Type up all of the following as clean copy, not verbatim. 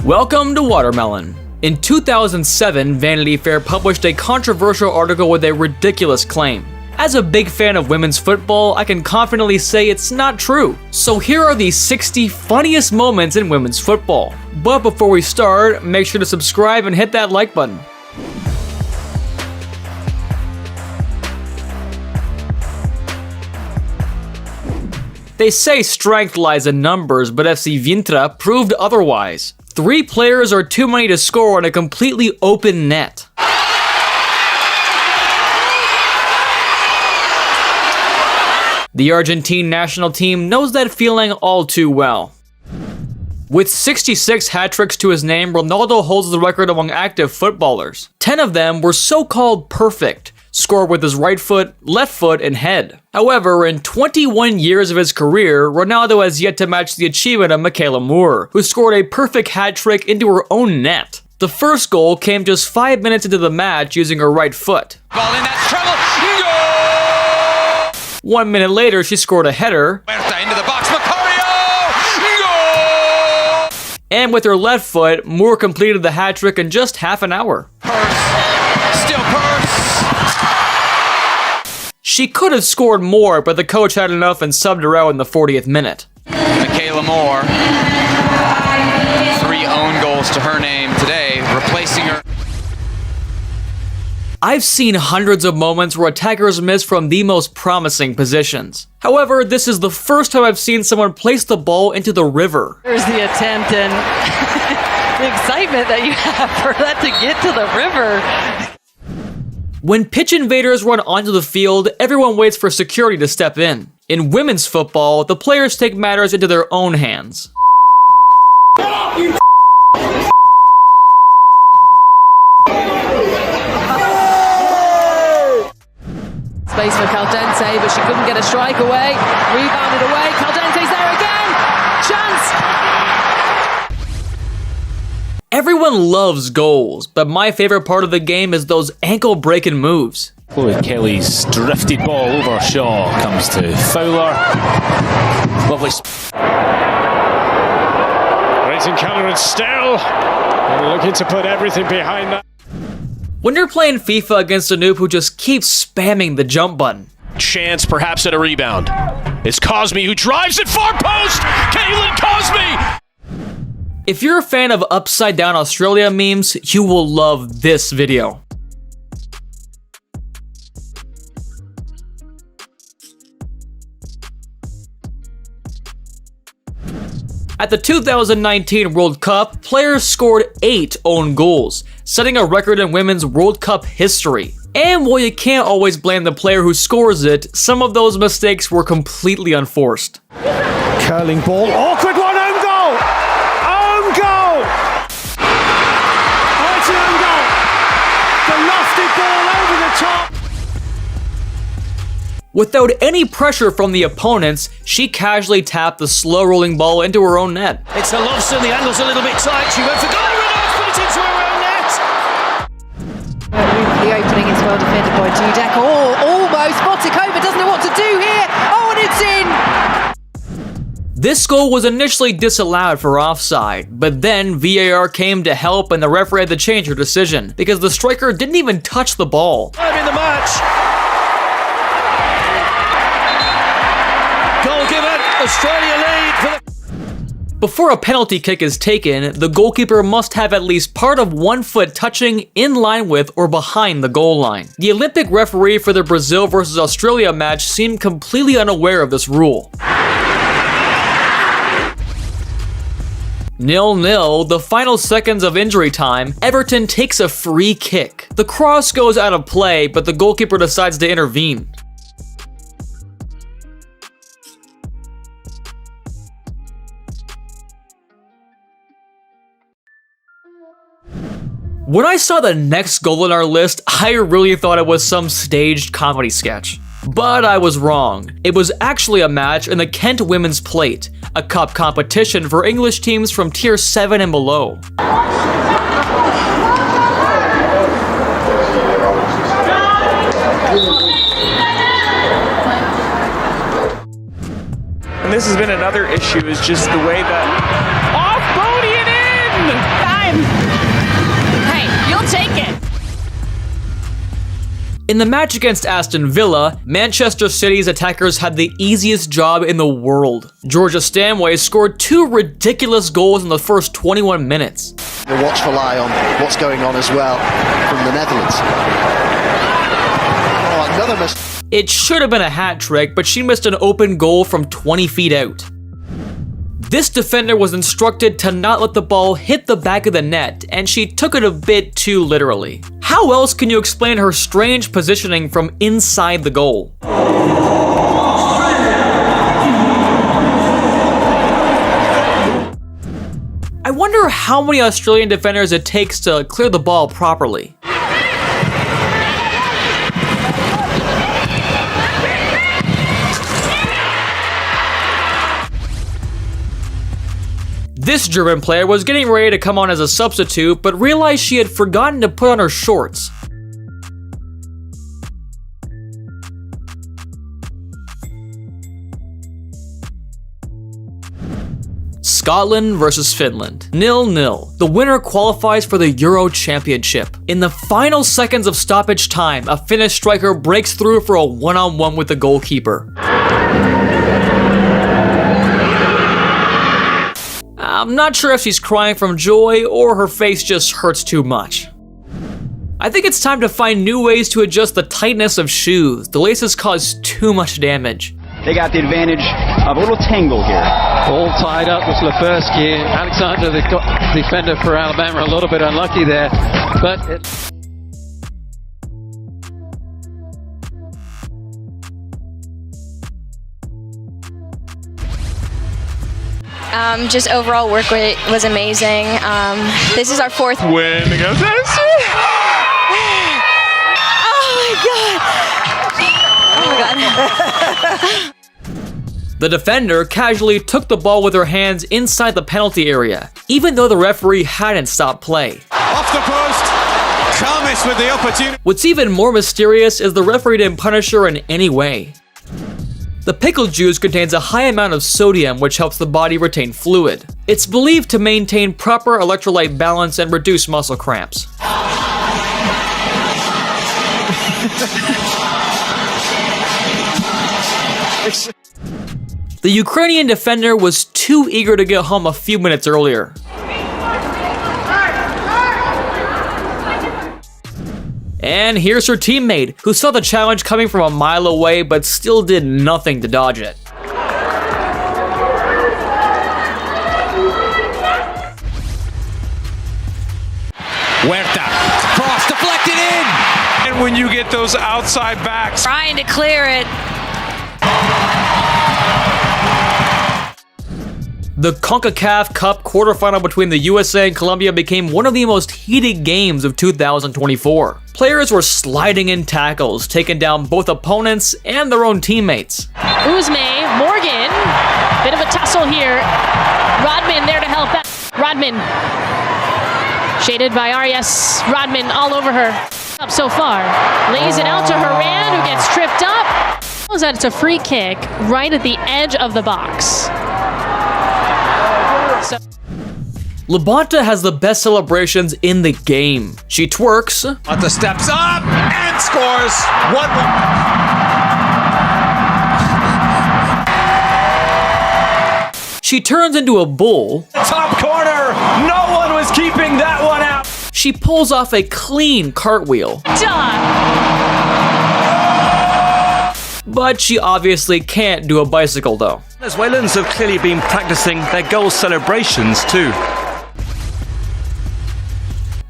Welcome to Watermelon. In 2007, Vanity Fair published a controversial article with a ridiculous claim. As a big fan of women's football, I can confidently say it's not true. So here are the 60 funniest moments in women's football. But before we start, make sure to subscribe and hit that like button. They say strength lies in numbers, but FC Vintra proved otherwise. 3 players are too many to score on a completely open net. The Argentine national team knows that feeling all too well. With 66 hat-tricks to his name, Ronaldo holds the record among active footballers. 10 of them were so-called perfect, scored with his right foot, left foot, and head. However, in 21 years of his career, Ronaldo has yet to match the achievement of Michaela Moore, who scored a perfect hat-trick into her own net. The first goal came just 5 minutes into the match using her right foot. Ball in that trouble. 1 minute later, she scored a header. Into the box, Macario! Goal! And with her left foot, Moore completed the hat-trick in just half an hour. Still Purse! She could have scored more, but the coach had enough and subbed her out in the 40th minute. Michaela Moore. 3 own goals to her name today, replacing her. I've seen hundreds of moments where attackers miss from the most promising positions. However, this is the first time I've seen someone place the ball into the river. There's the attempt and the excitement that you have for that to get to the river. When pitch invaders run onto the field, everyone waits for security to step in. In women's football, the players take matters into their own hands. Space for Caldente, but she couldn't get a strike away. Rebounded away. Caldente's there again. Chance. Everyone loves goals, but my favorite part of the game is those ankle-breaking moves. Chloe Kelly's drifted ball over Shaw comes to Fowler. Lovely. Raising Keller and still looking to put everything behind that. When you're playing FIFA against a noob who just keeps spamming the jump button. Chance perhaps at a rebound. It's Cosme who drives it far post! Kaylin Cosme! If you're a fan of Upside Down Australia memes, you will love this video. At the 2019 World Cup, players scored 8 own goals, setting a record in women's World Cup history. And while you can't always blame the player who scores it, some of those mistakes were completely unforced. Curling ball, awkward one, own goal! Own goal! Oh, it's an own goal! The lofted ball over the top! Without any pressure from the opponents, she casually tapped the slow-rolling ball into her own net. It's a Lovson, the angle's a little bit tight, she went for goal, Renault put it into her own net! The opening is well defended by Dudek. Oh, almost. Botikova doesn't know what to do here. Oh, and it's in! This goal was initially disallowed for offside, but then VAR came to help and the referee had to change her decision, because the striker didn't even touch the ball. Time in the match! Goal given, Australia lead for the... Before a penalty kick is taken, the goalkeeper must have at least part of one foot touching in line with or behind the goal line. The Olympic referee for the Brazil vs Australia match seemed completely unaware of this rule. 0-0, the final seconds of injury time, Everton takes a free kick. The cross goes out of play, but the goalkeeper decides to intervene. When I saw the next goal on our list, I really thought it was some staged comedy sketch. But I was wrong. It was actually a match in the Kent Women's Plate, a cup competition for English teams from Tier 7 and below. And this has been another issue, is just the way that... Off Bodie and in! In the match against Aston Villa, Manchester City's attackers had the easiest job in the world. Georgia Stanway scored 2 ridiculous goals in the first 21 minutes. A watchful eye on what's going on as well from the Netherlands. Oh, another miss. It should have been a hat trick, but she missed an open goal from 20 feet out. This defender was instructed to not let the ball hit the back of the net, and she took it a bit too literally. How else can you explain her strange positioning from inside the goal? I wonder how many Australian defenders it takes to clear the ball properly. This German player was getting ready to come on as a substitute, but realized she had forgotten to put on her shorts. Scotland versus Finland, 0-0. The winner qualifies for the Euro Championship. In the final seconds of stoppage time, a Finnish striker breaks through for a one-on-one with the goalkeeper. I'm not sure if she's crying from joy or her face just hurts too much. I think it's time to find new ways to adjust the tightness of shoes. The laces cause too much damage. They got the advantage of a little tangle here. All tied up with Lefersky. Alexander, the defender for Alabama, a little bit unlucky there. But just overall work rate was amazing. This is our 4th Win against The defender casually took the ball with her hands inside the penalty area, even though the referee hadn't stopped play. Off the post. Thomas with the opportunity. What's even more mysterious is the referee didn't punish her in any way. The pickle juice contains a high amount of sodium, which helps the body retain fluid. It's believed to maintain proper electrolyte balance and reduce muscle cramps. The Ukrainian defender was too eager to get home a few minutes earlier. And here's her teammate, who saw the challenge coming from a mile away but still did nothing to dodge it. Huerta. Cross deflected in. And when you get those outside backs. Trying to clear it. The CONCACAF Cup quarterfinal between the USA and Colombia became one of the most heated games of 2024. Players were sliding in tackles, taking down both opponents and their own teammates. Uzme, Morgan, bit of a tussle here. Rodman there to help out. Rodman, shaded by Arias. Rodman all over her. Up so far, lays it out to Haran, who gets tripped up. It's a free kick right at the edge of the box. Labonta has the best celebrations in the game. She twerks, Labonta steps up and scores. 1-1. She turns into a bull. Top corner. No one was keeping that one out. She pulls off a clean cartwheel. Done. But she obviously can't do a bicycle though. Venezuelans have clearly been practicing their goal celebrations too.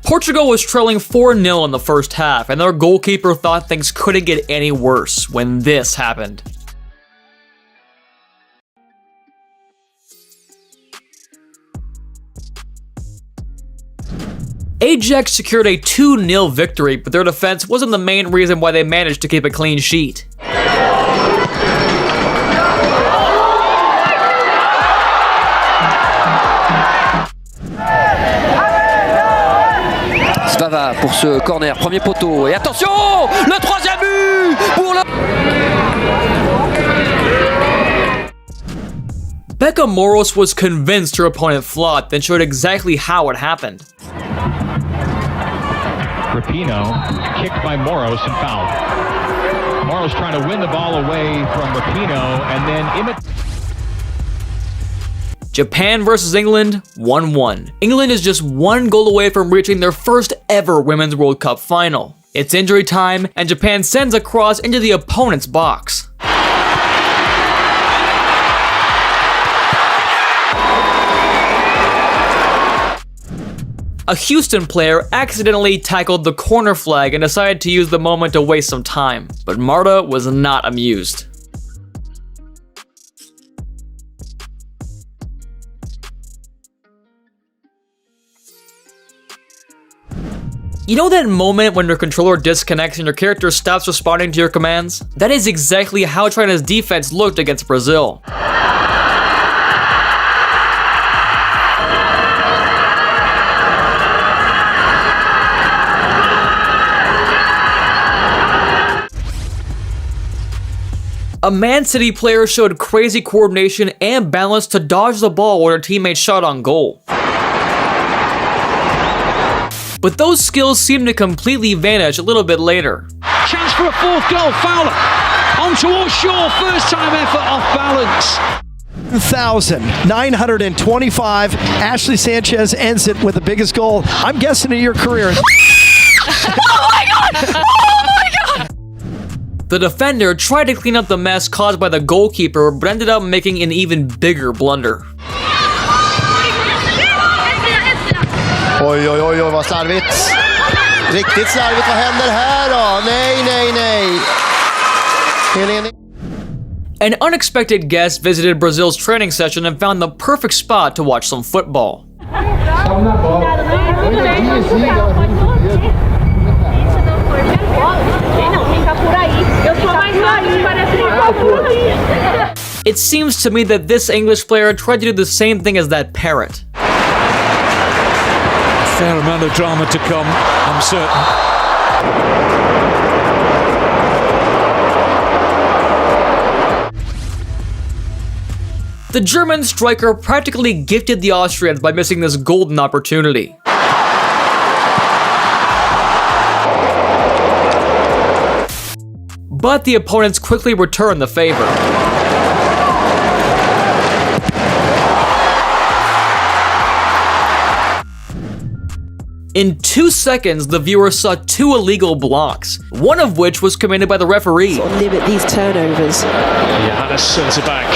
Portugal was trailing 4-0 in the first half, and their goalkeeper thought things couldn't get any worse when this happened. Ajax secured a 2-0 victory, but their defense wasn't the main reason why they managed to keep a clean sheet. Svava pour ce corner, premier poteau, et attention, le troisième but pour le... Becca Moros was convinced her opponent flawed, then showed exactly how it happened. Rapinoe, kicked by Moros and fouled. Moros trying to win the ball away from Rapinoe and then Japan versus England, 1-1. England is just one goal away from reaching their first ever Women's World Cup final. It's injury time, and Japan sends a cross into the opponent's box. A Houston player accidentally tackled the corner flag and decided to use the moment to waste some time, but Marta was not amused. You know that moment when your controller disconnects and your character stops responding to your commands? That is exactly how China's defense looked against Brazil. A Man City player showed crazy coordination and balance to dodge the ball when her teammate shot on goal. But those skills seem to completely vanish a little bit later. Chance for a fourth goal, Fowler. On towards Shaw, first time effort off balance. 1,925. Ashley Sanchez ends it with the biggest goal, I'm guessing, in your career. Oh my god! Oh my god! The defender tried to clean up the mess caused by the goalkeeper, but ended up making an even bigger blunder. Oj, oj, oj, vad slarvigt. Riktigt slarvigt. Vad händer här då? Nej, nej, nej. An unexpected guest visited Brazil's training session and found the perfect spot to watch some football. It seems to me that this English player tried to do the same thing as that parrot. Fair amount of drama to come, I'm certain. The German striker practically gifted the Austrians by missing this golden opportunity. But the opponents quickly returned the favor. In 2 seconds, the viewer saw 2 illegal blocks, one of which was committed by the referee. Sort of limit these turnovers. Johannes sends it back.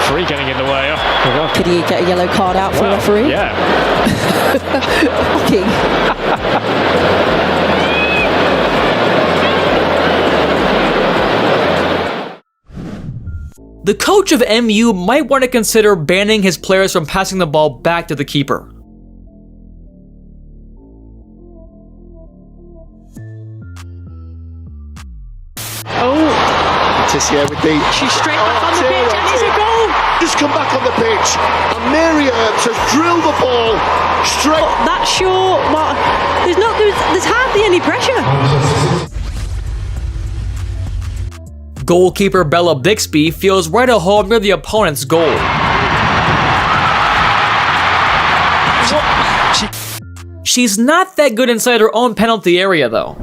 Referee getting in the way. Could he get a yellow card out for a referee? Yeah. Fucking. The coach of MU might want to consider banning his players from passing the ball back to the keeper. Tissia with the... She's straight back on the pitch and it's a goal! Just come back on the pitch and Mary Earps has drilled the ball straight... That short, there's hardly any pressure. Goalkeeper Bella Bixby feels right at home near the opponent's goal. She's not that good inside her own penalty area though.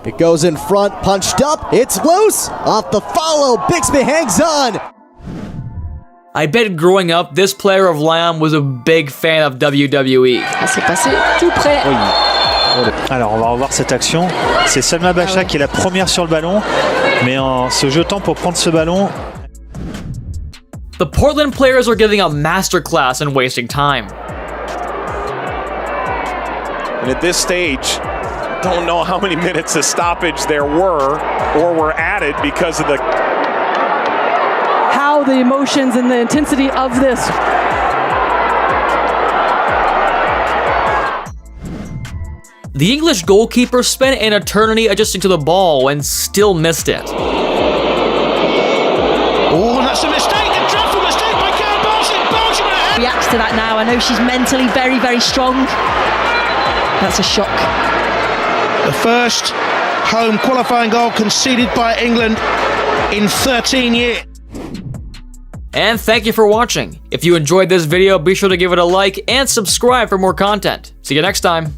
It goes in front, punched up, it's loose! Off the follow, Bixby hangs on! I bet growing up, this player of Lyon was a big fan of WWE. C'est passé tout près. Oui. Alors on va revoir cette action. C'est Salma Bacha qui est la première sur le ballon, mais en se jetant pour prendre ce ballon. The Portland players are giving a masterclass in wasting time. And at this stage, don't know how many minutes of stoppage there were or were added because of the... How the emotions and the intensity of this. The English goalkeeper spent an eternity adjusting to the ball and still missed it. Oh, that's a mistake, a dreadful mistake by Karen Belgium. Reacts to that now. I know she's mentally very, very strong. That's a shock. The first home qualifying goal conceded by England in 13 years. And thank you for watching. If you enjoyed this video, be sure to give it a like and subscribe for more content. See you next time.